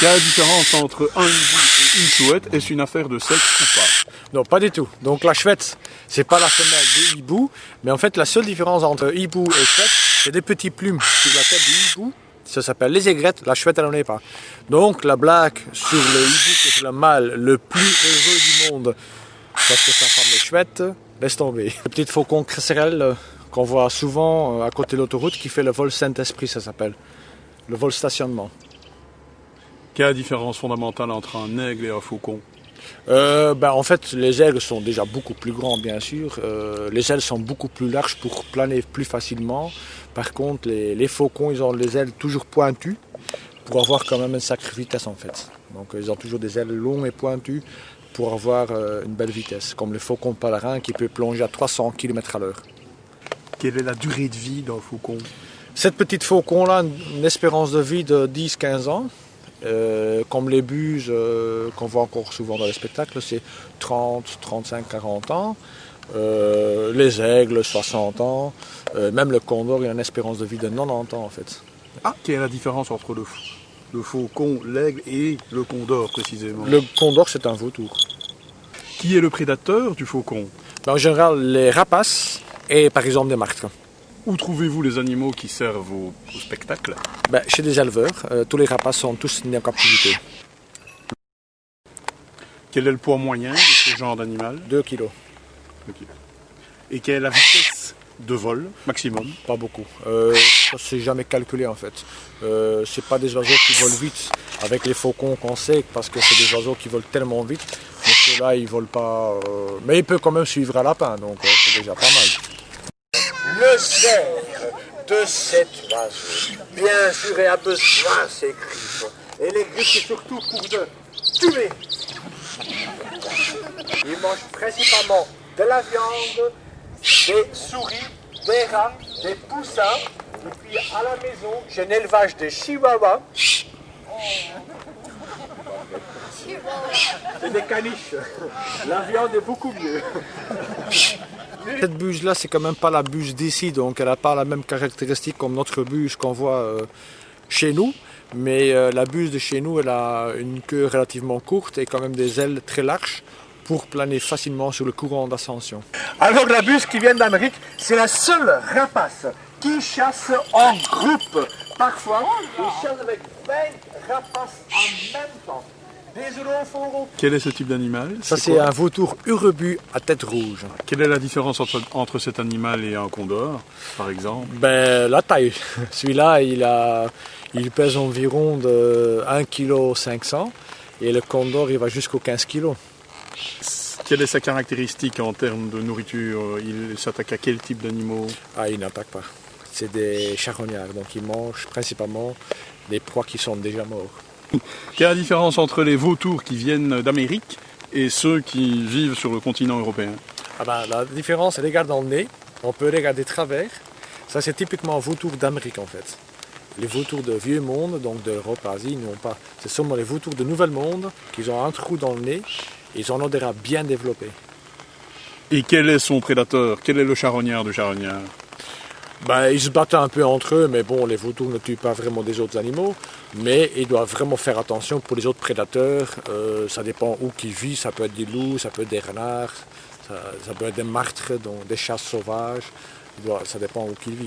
Quelle est la différence entre un hibou et une chouette? Est-ce une affaire de sexe ou pas? Non, pas du tout. Donc la chouette, c'est pas la femelle des hiboux, mais en fait la seule différence entre hibou et chouette, c'est des petits plumes sur la tête du hibou. Ça s'appelle les aigrettes, la chouette elle n'en est pas. Donc la blague sur le hibou qui est le mâle le plus heureux du monde, parce que sa femme est chouette, laisse tomber. Le petit faucon cresserelle qu'on voit souvent à côté de l'autoroute qui fait le vol Saint-Esprit, ça s'appelle. Le vol stationnement. Quelle est la différence fondamentale entre un aigle et un faucon? En fait, les aigles sont déjà beaucoup plus grands, bien sûr. Les ailes sont beaucoup plus larges pour planer plus facilement. Par contre, les faucons, ils ont les ailes toujours pointues pour avoir quand même une sacrée vitesse, en fait. Donc, ils ont toujours des ailes longues et pointues pour avoir une belle vitesse, comme le faucon pèlerin qui peut plonger à 300 km/h. Quelle est la durée de vie d'un faucon? Cette petite faucon-là a une espérance de vie de 10-15 ans. Comme les buses qu'on voit encore souvent dans les spectacles, c'est 30, 35, 40 ans. Les aigles, 60 ans. Même le condor, il a une espérance de vie de 90 ans en fait. Ah, quelle est la différence entre le faucon, l'aigle et le condor précisément? Le condor, c'est un vautour. Qui est le prédateur du faucon? En général, les rapaces et par exemple des martres. Où trouvez-vous les animaux qui servent au spectacle? Chez des éleveurs. Tous les rapaces sont tous nés en captivité. Quel est le poids moyen de ce genre d'animal? 2 kilos. Et quelle est la vitesse de vol maximum? Pas beaucoup. Ça c'est jamais calculé en fait. C'est pas des oiseaux qui volent vite. Avec les faucons qu'on sait, parce que c'est des oiseaux qui volent tellement vite. Mais ceux-là ils volent pas. Mais il peut quand même suivre un lapin, donc c'est déjà pas mal. Le cerf de cet oiseau, bien sûr, a besoin de ses griffes. Et les griffes, c'est surtout pour de tuer. Il mange principalement de la viande, des souris, des rats, des poussins. Et puis à la maison, j'ai un élevage de chihuahuas. Et des caniches. La viande est beaucoup mieux. Cette buse-là, c'est quand même pas la buse d'ici, donc elle n'a pas la même caractéristique comme notre buse qu'on voit chez nous. Mais la buse de chez nous, elle a une queue relativement courte et quand même des ailes très larges pour planer facilement sur le courant d'ascension. Alors la buse qui vient d'Amérique, c'est la seule rapace qui chasse en groupe. Parfois, ils chassent avec 20 rapaces en même temps. Quel est ce type d'animal? Ça c'est un vautour urubu à tête rouge. Quelle est la différence entre cet animal et un condor, par exemple? La taille. Celui-là, il pèse environ de 1,5 kg et le condor, il va jusqu'aux 15 kg. Quelle est sa caractéristique en termes de nourriture? Il s'attaque à quel type d'animaux? Il n'attaque pas. C'est des charognards, donc il mange principalement des proies qui sont déjà morts. Quelle est la différence entre les vautours qui viennent d'Amérique et ceux qui vivent sur le continent européen? La différence, elle regarde dans le nez. On peut regarder travers. Ça, c'est typiquement un vautour d'Amérique en fait. Les vautours de vieux monde, donc d'Europe, Asie, ils n'ont pas. C'est seulement les vautours de nouvel monde qui ont un trou dans le nez. Et ils ont un odorat bien développé. Et quel est son prédateur? Quel est le charognard du charognard? Ils se battent un peu entre eux, mais bon, les vautours ne tuent pas vraiment des autres animaux. Mais ils doivent vraiment faire attention pour les autres prédateurs. Ça dépend où qu'ils vivent. Ça peut être des loups, ça peut être des renards, ça peut être des martres, donc des chasses sauvages. Ça dépend où qu'ils vivent.